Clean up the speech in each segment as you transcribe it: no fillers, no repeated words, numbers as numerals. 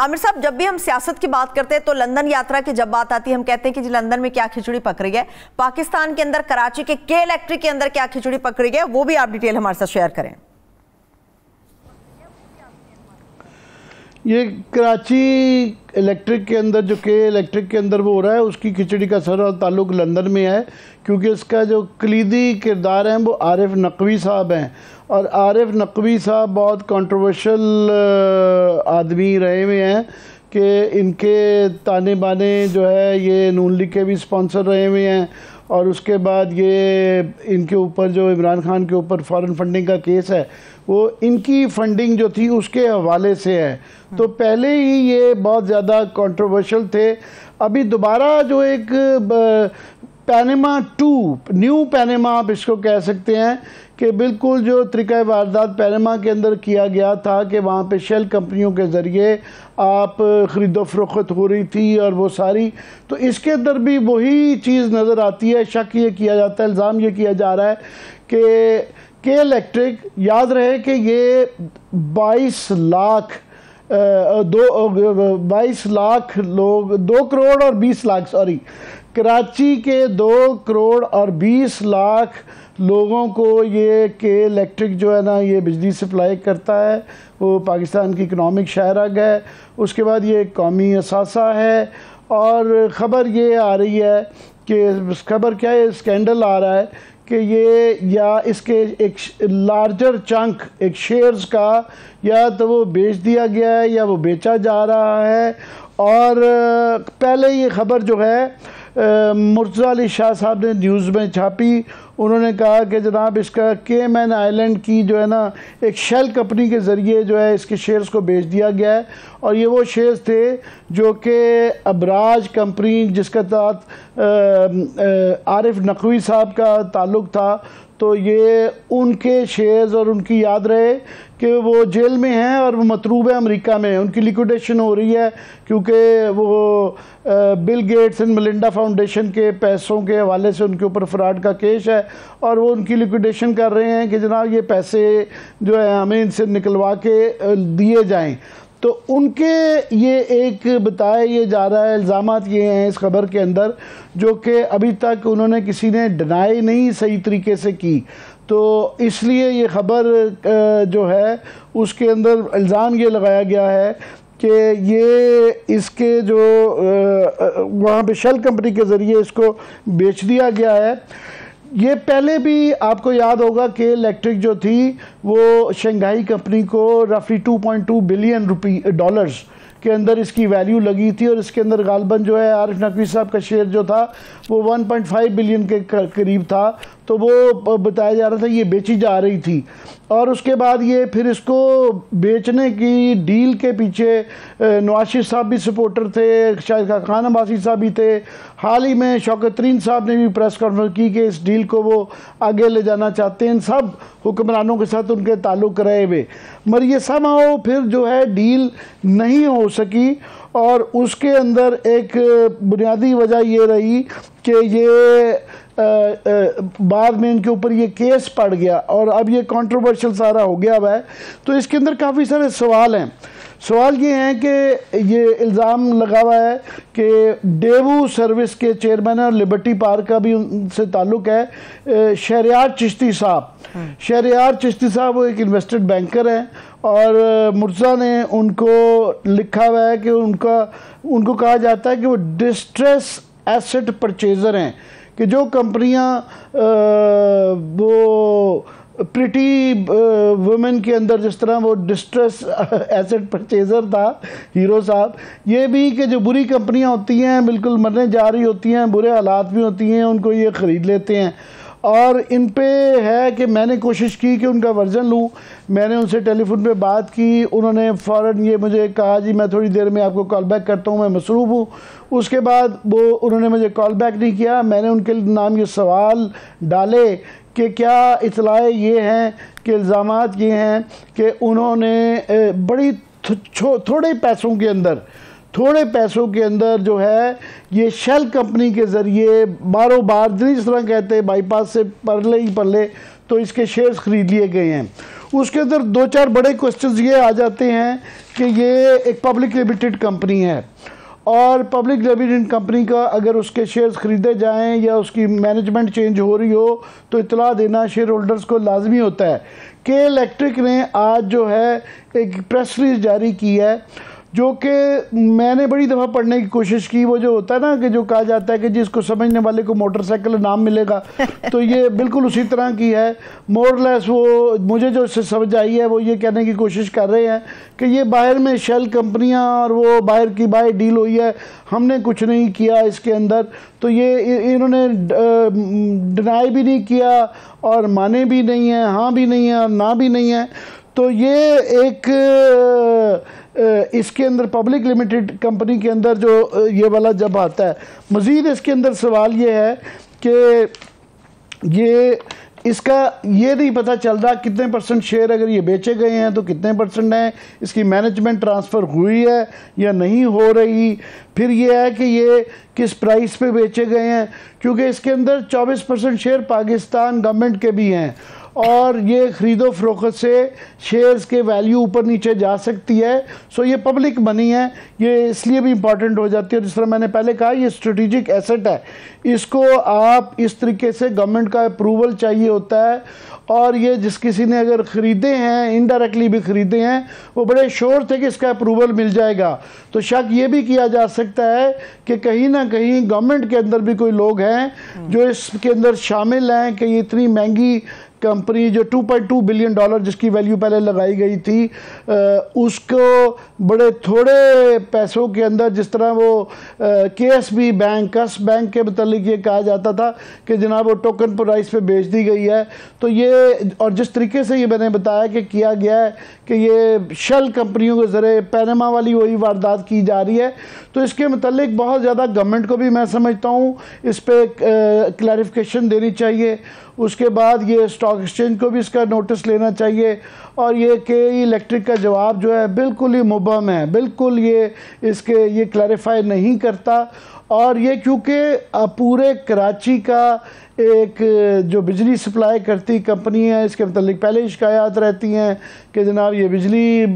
आमिर साहब, जब भी हम सियासत की बात करते हैं तो लंदन यात्रा की जब बात आती है हम कहते हैं कि जी लंदन में क्या खिचड़ी पक रही है, पाकिस्तान के अंदर कराची के के इलेक्ट्रिक के अंदर क्या खिचड़ी पक रही है, वो भी आप डिटेल हमारे साथ शेयर करें। ये कराची इलेक्ट्रिक के अंदर जो के इलेक्ट्रिक के अंदर वो हो रहा है, उसकी खिचड़ी का सारा ताल्लुक लंदन में है, क्योंकि इसका जो कलीदी किरदार हैं वो आरिफ नकवी साहब हैं। और आरिफ नकवी साहब बहुत कंट्रोवर्शियल आदमी रहे हुए हैं कि इनके ताने बाने जो है ये नून लीग के भी स्पॉन्सर रहे हुए हैं। और उसके बाद ये इनके ऊपर जो इमरान खान के ऊपर फॉरेन फंडिंग का केस है वो इनकी फंडिंग जो थी उसके हवाले से है। तो पहले ही ये बहुत ज़्यादा कंट्रोवर्शियल थे। अभी दोबारा जो एक पैनामा 2 न्यू पैनामा आप इसको कह सकते हैं कि बिल्कुल जो तरीक़ा वारदात पैनामा के अंदर किया गया था कि वहाँ पे शेल कंपनियों के ज़रिए आप ख़रीदो फ़रोख्त हो रही थी और वो सारी, तो इसके अंदर भी वही चीज़ नज़र आती है। शक ये किया जाता है, इल्ज़ाम ये किया जा रहा है कि के इलेक्ट्रिक, याद रहे कि ये 22 लाख लोग 2 करोड़ और 20 लाख सॉरी कराची के 2 करोड़ और 20 लाख लोगों को ये के इलेक्ट्रिक जो है ना ये बिजली सप्लाई करता है। वो पाकिस्तान की इकनॉमिक शहरग है। उसके बाद ये कौमी असासा है। और ख़बर ये आ रही है कि खबर क्या है, स्कैंडल आ रहा है कि ये या इसके एक लार्जर चंक एक शेयर्स का या तो वो बेच दिया गया है या वो बेचा जा रहा है। और पहले ये ख़बर जो है मुर्तज़ा अली शाह साहब ने न्यूज़ में छापी। उन्होंने कहा कि जनाब इसका केमैन आइलैंड की जो है ना एक शेल कंपनी के ज़रिए जो है इसके शेयर्स को बेच दिया गया है। और ये वो शेयर्स थे जो कि अबराज कंपनी जिसका आरिफ नकवी साहब का ताल्लुक़ था, तो ये उनके शेयर्स और उनकी याद रहे कि वो जेल में हैं और वो मतरूब है अमेरिका में। उनकी लिक्विडेशन हो रही है क्योंकि वो Bill Gates and Melinda foundation के पैसों के हवाले से उनके ऊपर फ्रॉड का केस है और वो उनकी लिक्विडेशन कर रहे हैं कि जनाब ये पैसे जो है हमें इनसे निकलवा के दिए जाएं। तो उनके ये एक बताया ये जा रहा है, इल्ज़ामात ये हैं इस खबर के अंदर जो कि अभी तक उन्होंने किसी ने डिनाई नहीं सही तरीके से की। तो इसलिए ये ख़बर जो है उसके अंदर इल्ज़ाम ये लगाया गया है कि ये इसके जो वहाँ पे शेल कंपनी के ज़रिए इसको बेच दिया गया है। ये पहले भी आपको याद होगा कि इलेक्ट्रिक जो थी वो शंघाई कंपनी को रफली 2.2 बिलियन डॉलर्स के अंदर इसकी वैल्यू लगी थी और इसके अंदर गालबन जो है आरिफ नकवी साहब का शेयर जो था वो 1.5 बिलियन के करीब था। तो वो बताया जा रहा था ये बेची जा रही थी। और उसके बाद ये फिर इसको बेचने की डील के पीछे नवाज शरीफ साहब भी सपोर्टर थे, शाहिद खान अब्बासी साहब भी थे। हाल ही में शौकत तरीन साहब ने भी प्रेस कॉन्फ्रेंस की कि इस डील को वो आगे ले जाना चाहते हैं। इन सब हुक्मरानों के साथ उनके ताल्लुक़ रहे हुए, मगर ये समाओ फिर जो है डील नहीं हो सकी। और उसके अंदर एक बुनियादी वजह ये रही कि ये बाद में इनके ऊपर ये केस पड़ गया और अब ये कंट्रोवर्शियल सारा हो गया हुआ है। तो इसके अंदर काफ़ी सारे सवाल हैं। सवाल ये हैं कि ये इल्ज़ाम लगा हुआ है कि डेवू सर्विस के चेयरमैन और लिबर्टी पार्क का भी उनसे ताल्लुक़ है, शहरयार चिश्ती साहब। शहरयार चिश्ती साहब वो एक इन्वेस्टेड बैंकर हैं और मुर्तज़ा ने उनको लिखा हुआ है कि उनको कहा जाता है कि वो डिस्ट्रेस एसेट परचेज़र हैं, कि जो कंपनियां वो प्रिटी वुमेन के अंदर जिस तरह वो डिस्ट्रेस एसेट परचेज़र था हीरो साहब, ये भी कि जो बुरी कंपनियां होती हैं बिल्कुल मरने जा रही होती हैं, बुरे हालात भी होती हैं, उनको ये ख़रीद लेते हैं। और इन पे है कि मैंने कोशिश की कि उनका वर्जन लूँ। मैंने उनसे टेलीफोन पे बात की, उन्होंने फ़ौरन ये मुझे कहा जी मैं थोड़ी देर में आपको कॉल बैक करता हूँ, मैं मसरूफ़ हूँ। उसके बाद वो उन्होंने मुझे कॉल बैक नहीं किया। मैंने उनके नाम ये सवाल डाले कि क्या इतलाएँ ये हैं कि इल्ज़ामात ये हैं कि उन्होंने बड़ी थोड़े पैसों के अंदर जो है ये शेल कंपनी के ज़रिए बारों बार जिस तरह कहते हैं बाईपास से परले ही परले तो इसके शेयर्स ख़रीद लिए गए हैं। उसके अंदर 2-4 बड़े क्वेश्चंस ये आ जाते हैं कि ये एक पब्लिक लिमिटेड कंपनी है और पब्लिक लिमिटेड कंपनी का अगर उसके शेयर्स खरीदे जाएं या उसकी मैनेजमेंट चेंज हो रही हो तो इतला देना शेयर होल्डर्स को लाजमी होता है। के इलेक्ट्रिक ने आज जो है एक प्रेस रिलीज जारी की है जो कि मैंने बड़ी दफ़ा पढ़ने की कोशिश की। वो जो होता है ना कि जो कहा जाता है कि जिसको समझने वाले को मोटरसाइकिल नाम मिलेगा, तो ये बिल्कुल उसी तरह की है। मोरलेस वो मुझे जो इससे समझ आई है वो ये कहने की कोशिश कर रहे हैं कि ये बाहर में शेल कंपनियां और वो बाहर की बाहर डील हुई है, हमने कुछ नहीं किया इसके अंदर। तो ये इन्होंने डिनाई भी नहीं किया और माने भी नहीं है, हाँ भी नहीं है और ना भी नहीं है। तो ये एक इसके अंदर पब्लिक लिमिटेड कंपनी के अंदर जो ये वाला जब आता है, मज़ीद इसके अंदर सवाल ये है कि ये इसका ये नहीं पता चल रहा कितने % शेयर अगर ये बेचे गए हैं तो कितने % हैं, इसकी मैनेजमेंट ट्रांसफ़र हुई है या नहीं हो रही। फिर ये है कि ये किस प्राइस पे बेचे गए हैं, क्योंकि इसके अंदर 24% शेयर पाकिस्तान गवर्नमेंट के भी हैं और ये ख़रीदो फ़रोख्त से शेयर्स के वैल्यू ऊपर नीचे जा सकती है। सो ये पब्लिक मनी है, ये इसलिए भी इम्पॉर्टेंट हो जाती है। जिस तरह मैंने पहले कहा ये स्ट्रेटेजिक एसेट है, इसको आप इस तरीके से गवर्नमेंट का अप्रूवल चाहिए होता है। और ये जिस किसी ने अगर ख़रीदे हैं, इनडायरेक्टली भी ख़रीदे हैं, वो बड़े श्योर थे कि इसका अप्रूवल मिल जाएगा। तो शक ये भी किया जा सकता है कि कहीं ना कहीं गवर्नमेंट के अंदर भी कोई लोग हैं जो इसके अंदर शामिल हैं कि ये इतनी महंगी कंपनी जो $2.2 बिलियन जिसकी वैल्यू पहले लगाई गई थी, उसको बड़े थोड़े पैसों के अंदर, जिस तरह वो KSB बैंक, कस बैंक के मतलब ये कहा जाता था कि जनाब वो टोकन प्राइस पे बेच दी गई है। तो ये और जिस तरीके से ये मैंने बताया कि किया गया है कि ये शेल कंपनियों के ज़रिए पैनामा वाली वही वारदात की जा रही है। तो इसके मतलब बहुत ज़्यादा गवर्नमेंट को भी मैं समझता हूँ इस पर क्लैरिफिकेशन देनी चाहिए। उसके बाद ये स्टॉक एक्सचेंज को भी इसका नोटिस लेना चाहिए। और ये के इलेक्ट्रिक का जवाब जो है बिल्कुल ही मुबहम है, बिल्कुल ये क्लैरिफाई नहीं करता। और ये क्योंकि पूरे कराची का एक जो बिजली सप्लाई करती कंपनी है, इसके मतलब पहले ही शिकायत रहती हैं कि जनाब ये बिजली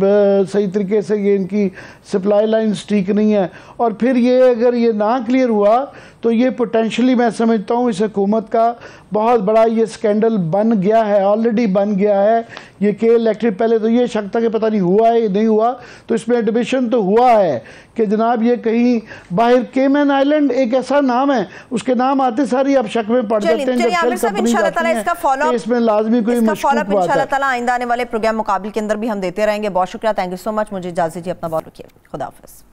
सही तरीके से ये इनकी सप्लाई लाइन्स ठीक नहीं है। और फिर ये अगर ये ना क्लियर हुआ तो ये पोटेंशली मैं समझता हूँ इस हुकूमत का बहुत बड़ा ये स्कैंडल बन गया है, ऑलरेडी बन गया है। ये के इलेक्ट्रिक पहले तो ये शक था कि पता नहीं हुआ है नहीं हुआ, तो इसमें एडमिशन तो हुआ है कि जनाब ये कहीं बाहर केमन आइलैंड एक ऐसा नाम है, उसके नाम आते सारी आप शक में पड़ जाते हैं। इसमें लाजमी कोई मशकूक बात है। इंशाल्लाह ताला आइंदा आने वाले प्रोग्राम मुकाबले के अंदर भी हम देते रहेंगे। बहुत शुक्रिया, थैंक यू सो मच। मुझे इजाज़त दीजिए, अपना बहुत रखिए, खुदा हाफिज़।